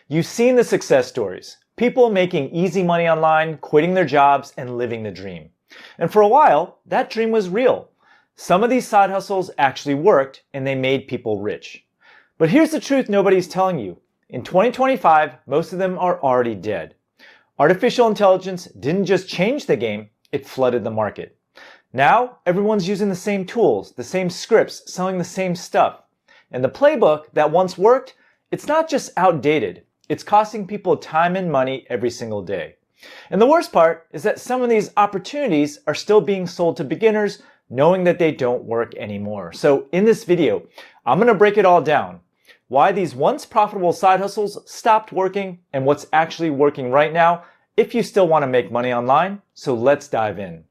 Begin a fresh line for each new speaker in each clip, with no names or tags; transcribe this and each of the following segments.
You've seen the success stories. People making easy money online, quitting their jobs, and living the dream. And for a while, that dream was real. Some of these side hustles actually worked, and they made people rich. But here's the truth nobody's telling you. In 2025, most of them are already dead. Artificial intelligence didn't just change the game, it flooded the market. Now, everyone's using the same tools, the same scripts, selling the same stuff. And the playbook that once worked, it's not just outdated, it's costing people time and money every single day. And the worst part is that some of these opportunities are still being sold to beginners, knowing that they don't work anymore. So in this video, I'm going to break it all down. Why these once profitable side hustles stopped working and what's actually working right now if you still want to make money online. So let's dive in.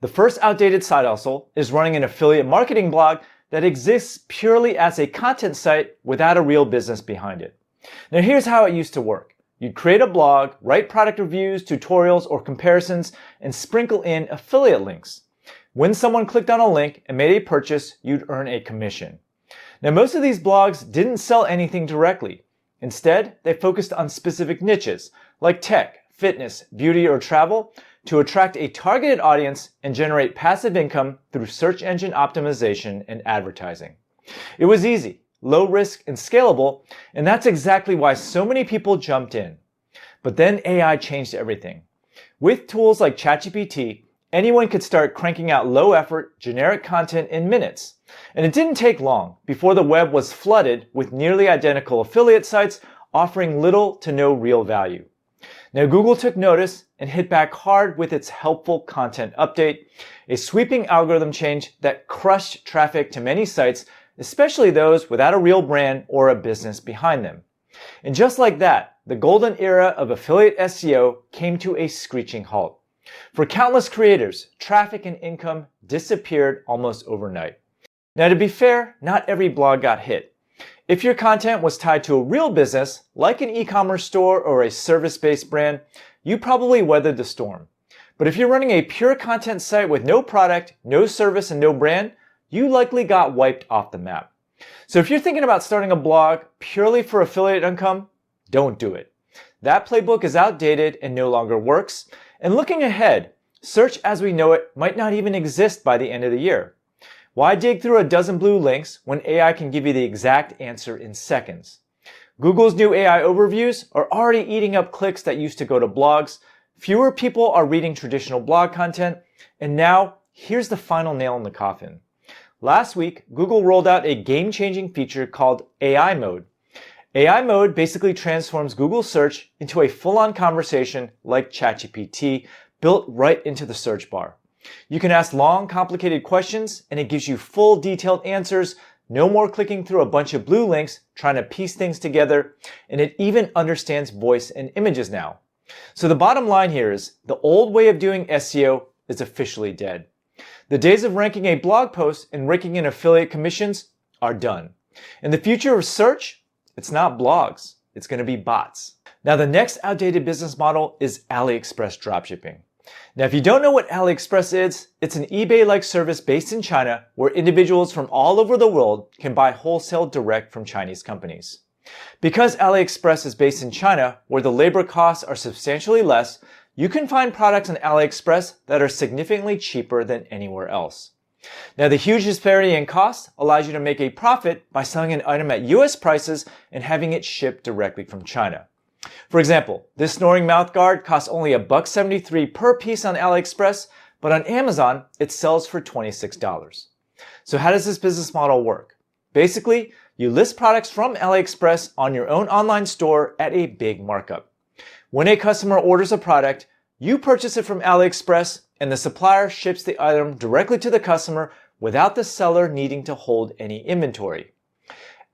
The first outdated side hustle is running an affiliate marketing blog that exists purely as a content site without a real business behind it. Now here's how it used to work. You'd create a blog, write product reviews, tutorials, or comparisons, and sprinkle in affiliate links. When someone clicked on a link and made a purchase, you'd earn a commission. Now, most of these blogs didn't sell anything directly. Instead, they focused on specific niches like tech, fitness, beauty, or travel to attract a targeted audience and generate passive income through search engine optimization and advertising. It was easy, low risk, and scalable, and that's exactly why so many people jumped in. But then AI changed everything. With tools like ChatGPT, anyone could start cranking out low-effort, generic content in minutes. And it didn't take long before the web was flooded with nearly identical affiliate sites offering little to no real value. Now, Google took notice and hit back hard with its helpful content update, a sweeping algorithm change that crushed traffic to many sites, especially those without a real brand or a business behind them. And just like that, the golden era of affiliate SEO came to a screeching halt. For countless creators, traffic and income disappeared almost overnight. Now, to be fair, not every blog got hit. If your content was tied to a real business, like an e-commerce store or a service-based brand, you probably weathered the storm. But if you're running a pure content site with no product, no service, and no brand, you likely got wiped off the map. So if you're thinking about starting a blog purely for affiliate income, don't do it. That playbook is outdated and no longer works. And looking ahead, search as we know it might not even exist by the end of the year. Why dig through a dozen blue links when AI can give you the exact answer in seconds? Google's new AI overviews are already eating up clicks that used to go to blogs. Fewer people are reading traditional blog content. And now, here's the final nail in the coffin. Last week, Google rolled out a game-changing feature called AI Mode. AI Mode basically transforms Google search into a full-on conversation like ChatGPT, built right into the search bar. You can ask long, complicated questions, and it gives you full, detailed answers. No more clicking through a bunch of blue links, trying to piece things together, and it even understands voice and images now. So the bottom line here is, the old way of doing SEO is officially dead. The days of ranking a blog post and raking in affiliate commissions are done. In the future of search, it's not blogs, it's going to be bots. Now, the next outdated business model is AliExpress dropshipping. Now, if you don't know what AliExpress is, it's an eBay-like service based in China where individuals from all over the world can buy wholesale direct from Chinese companies. Because AliExpress is based in China, where the labor costs are substantially less, you can find products on AliExpress that are significantly cheaper than anywhere else. Now, the huge disparity in cost allows you to make a profit by selling an item at US prices and having it shipped directly from China. For example, this snoring mouth guard costs only $1.73 per piece on AliExpress, but on Amazon, it sells for $26. So how does this business model work? Basically, you list products from AliExpress on your own online store at a big markup. When a customer orders a product, you purchase it from AliExpress, and the supplier ships the item directly to the customer without the seller needing to hold any inventory.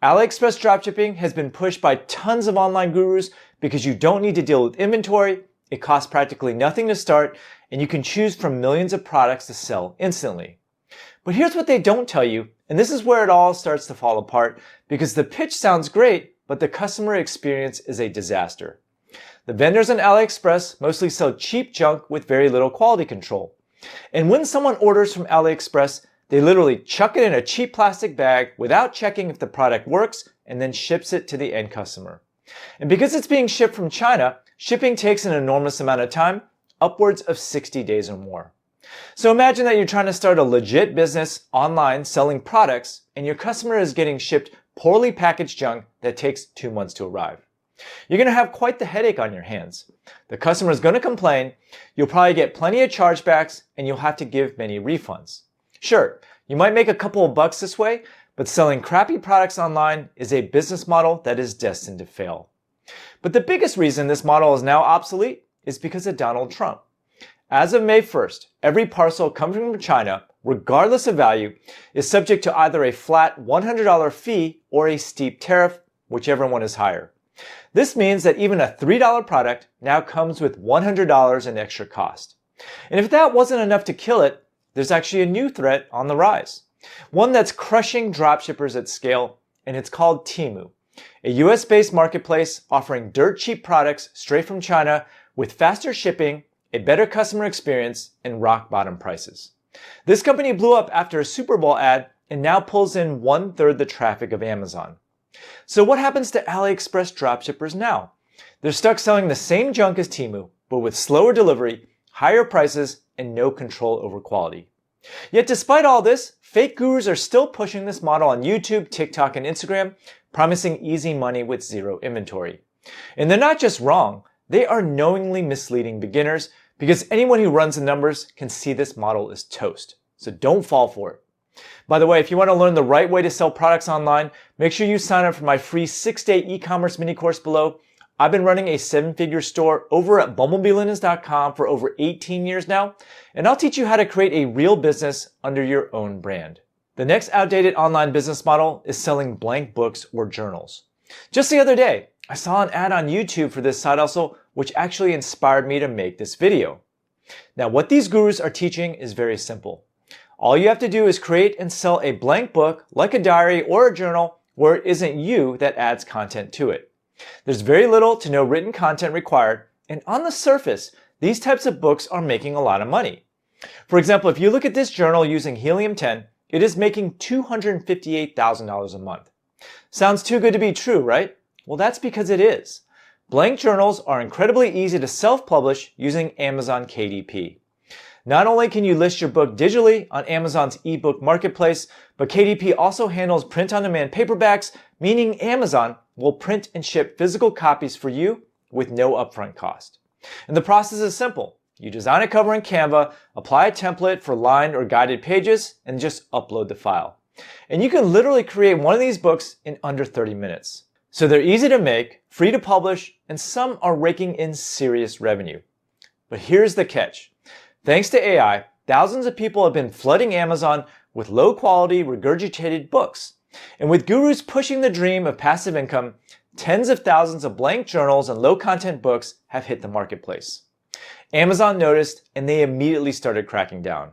AliExpress dropshipping has been pushed by tons of online gurus because you don't need to deal with inventory, it costs practically nothing to start, and you can choose from millions of products to sell instantly. But here's what they don't tell you, and this is where it all starts to fall apart because the pitch sounds great, but the customer experience is a disaster. The vendors on AliExpress mostly sell cheap junk with very little quality control. And when someone orders from AliExpress, they literally chuck it in a cheap plastic bag without checking if the product works and then ships it to the end customer. And because it's being shipped from China, shipping takes an enormous amount of time, upwards of 60 days or more. So imagine that you're trying to start a legit business online selling products, and your customer is getting shipped poorly packaged junk that takes 2 months to arrive. You're going to have quite the headache on your hands. The customer is going to complain, you'll probably get plenty of chargebacks, and you'll have to give many refunds. Sure, you might make a couple of bucks this way, but selling crappy products online is a business model that is destined to fail. But the biggest reason this model is now obsolete is because of Donald Trump. As of May 1st, every parcel coming from China, regardless of value, is subject to either a flat $100 fee or a steep tariff, whichever one is higher. This means that even a $3 product now comes with $100 in extra cost. And if that wasn't enough to kill it, there's actually a new threat on the rise. One that's crushing dropshippers at scale, and it's called Temu, a US-based marketplace offering dirt cheap products straight from China with faster shipping, a better customer experience, and rock bottom prices. This company blew up after a Super Bowl ad and now pulls in 1/3 the traffic of Amazon. So what happens to AliExpress dropshippers now? They're stuck selling the same junk as Temu, but with slower delivery, higher prices, and no control over quality. Yet despite all this, fake gurus are still pushing this model on YouTube, TikTok, and Instagram, promising easy money with zero inventory. And they're not just wrong, they are knowingly misleading beginners because anyone who runs the numbers can see this model is toast. So don't fall for it. By the way, if you want to learn the right way to sell products online, make sure you sign up for my free 6-day e-commerce mini course below. I've been running a 7-figure store over at bumblebeelinens.com for over 18 years now, and I'll teach you how to create a real business under your own brand. The next outdated online business model is selling blank books or journals. Just the other day, I saw an ad on YouTube for this side hustle, which actually inspired me to make this video. Now, what these gurus are teaching is very simple. All you have to do is create and sell a blank book, like a diary or a journal, where it isn't you that adds content to it. There's very little to no written content required, and on the surface, these types of books are making a lot of money. For example, if you look at this journal using Helium-10, it is making $258,000 a month. Sounds too good to be true, right? Well, that's because it is. Blank journals are incredibly easy to self-publish using Amazon KDP. Not only can you list your book digitally on Amazon's ebook marketplace, but KDP also handles print-on-demand paperbacks, meaning Amazon will print and ship physical copies for you with no upfront cost. And the process is simple. You design a cover in Canva, apply a template for lined or guided pages, and just upload the file. And you can literally create one of these books in under 30 minutes. So they're easy to make, free to publish, and some are raking in serious revenue. But here's the catch. Thanks to AI, thousands of people have been flooding Amazon with low-quality, regurgitated books. And with gurus pushing the dream of passive income, tens of thousands of blank journals and low-content books have hit the marketplace. Amazon noticed, and they immediately started cracking down.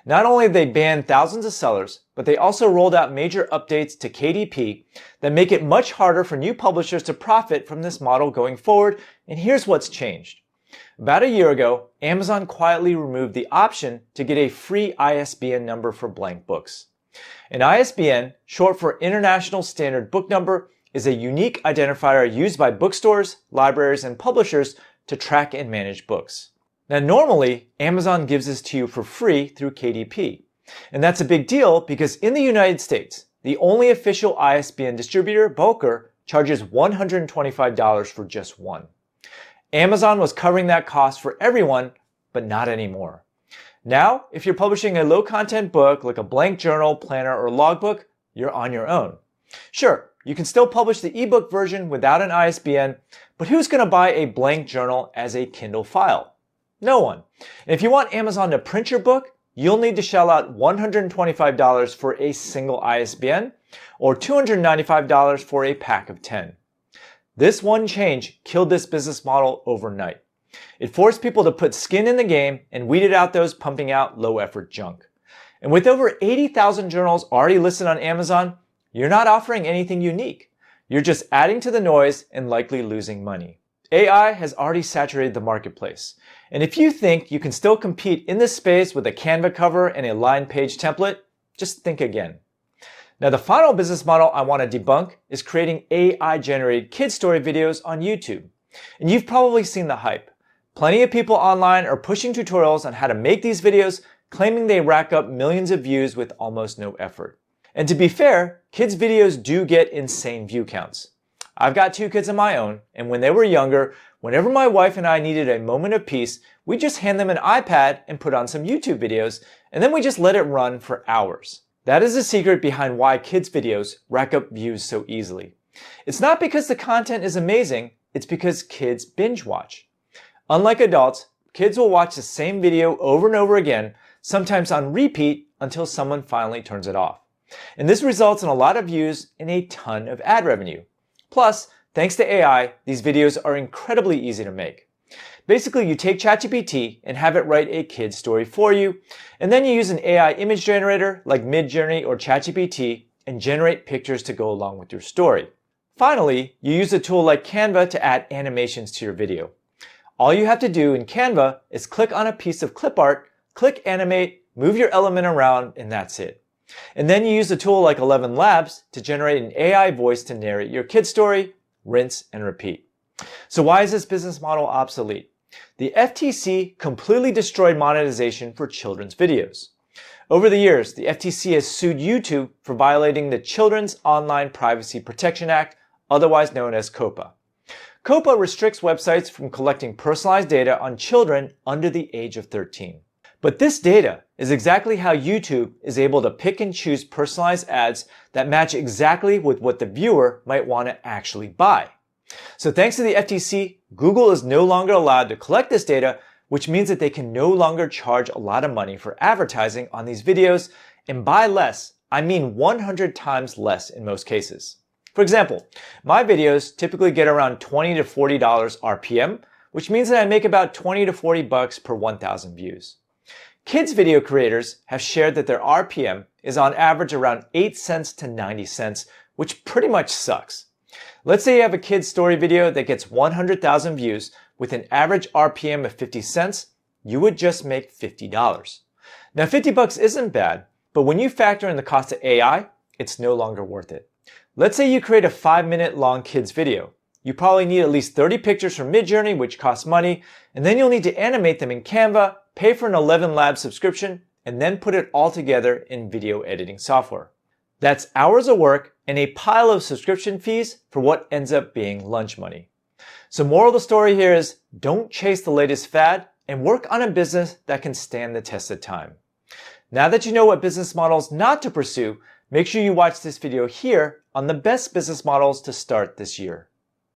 Not only have they banned thousands of sellers, but they also rolled out major updates to KDP that make it much harder for new publishers to profit from this model going forward, and here's what's changed. About a year ago, Amazon quietly removed the option to get a free ISBN number for blank books. An ISBN, short for International Standard Book Number, is a unique identifier used by bookstores, libraries, and publishers to track and manage books. Now, normally, Amazon gives this to you for free through KDP. And that's a big deal because in the United States, the only official ISBN distributor, Bulker, charges $125 for just one. Amazon was covering that cost for everyone, but not anymore. Now, if you're publishing a low-content book like a blank journal, planner, or logbook, you're on your own. Sure, you can still publish the ebook version without an ISBN, but who's going to buy a blank journal as a Kindle file? No one. And if you want Amazon to print your book, you'll need to shell out $125 for a single ISBN or $295 for a pack of 10. This one change killed this business model overnight. It forced people to put skin in the game and weeded out those pumping out low-effort junk. And with over 80,000 journals already listed on Amazon, you're not offering anything unique. You're just adding to the noise and likely losing money. AI has already saturated the marketplace. And if you think you can still compete in this space with a Canva cover and a line page template, just think again. Now, the final business model I want to debunk is creating AI-generated kid story videos on YouTube. And you've probably seen the hype. Plenty of people online are pushing tutorials on how to make these videos, claiming they rack up millions of views with almost no effort. And to be fair, kids' videos do get insane view counts. I've got 2 kids of my own, and when they were younger, whenever my wife and I needed a moment of peace, we just hand them an iPad and put on some YouTube videos, and then we just let it run for hours. That is the secret behind why kids' videos rack up views so easily. It's not because the content is amazing, it's because kids binge watch. Unlike adults, kids will watch the same video over and over again, sometimes on repeat until someone finally turns it off. And this results in a lot of views and a ton of ad revenue. Plus, thanks to AI, these videos are incredibly easy to make. Basically, you take ChatGPT and have it write a kid's story for you, and then you use an AI image generator like Midjourney or ChatGPT and generate pictures to go along with your story. Finally, you use a tool like Canva to add animations to your video. All you have to do in Canva is click on a piece of clip art, click animate, move your element around, and that's it. And then you use a tool like 11 Labs to generate an AI voice to narrate your kid's story, rinse and repeat. So why is this business model obsolete? The FTC completely destroyed monetization for children's videos. Over the years, the FTC has sued YouTube for violating the Children's Online Privacy Protection Act, otherwise known as COPPA. COPPA restricts websites from collecting personalized data on children under the age of 13. But this data is exactly how YouTube is able to pick and choose personalized ads that match exactly with what the viewer might want to actually buy. So thanks to the FTC, Google is no longer allowed to collect this data, which means that they can no longer charge a lot of money for advertising on these videos, and by less, I mean 100 times less in most cases. For example, my videos typically get around $20 to $40 RPM, which means that I make about 20 to 40 bucks per 1,000 views. Kids video creators have shared that their RPM is on average around 8 cents to 90 cents, which pretty much sucks. Let's say you have a kid's story video that gets 100,000 views with an average RPM of 50 cents, you would just make $50. Now 50 bucks isn't bad, but when you factor in the cost of AI, it's no longer worth it. Let's say you create a 5-minute long kids video. You probably need at least 30 pictures from Midjourney, which costs money, and then you'll need to animate them in Canva, pay for an 11 Labs subscription, and then put it all together in video editing software. That's hours of work and a pile of subscription fees for what ends up being lunch money. So moral of the story here is don't chase the latest fad and work on a business that can stand the test of time. Now that you know what business models not to pursue, make sure you watch this video here on the best business models to start this year.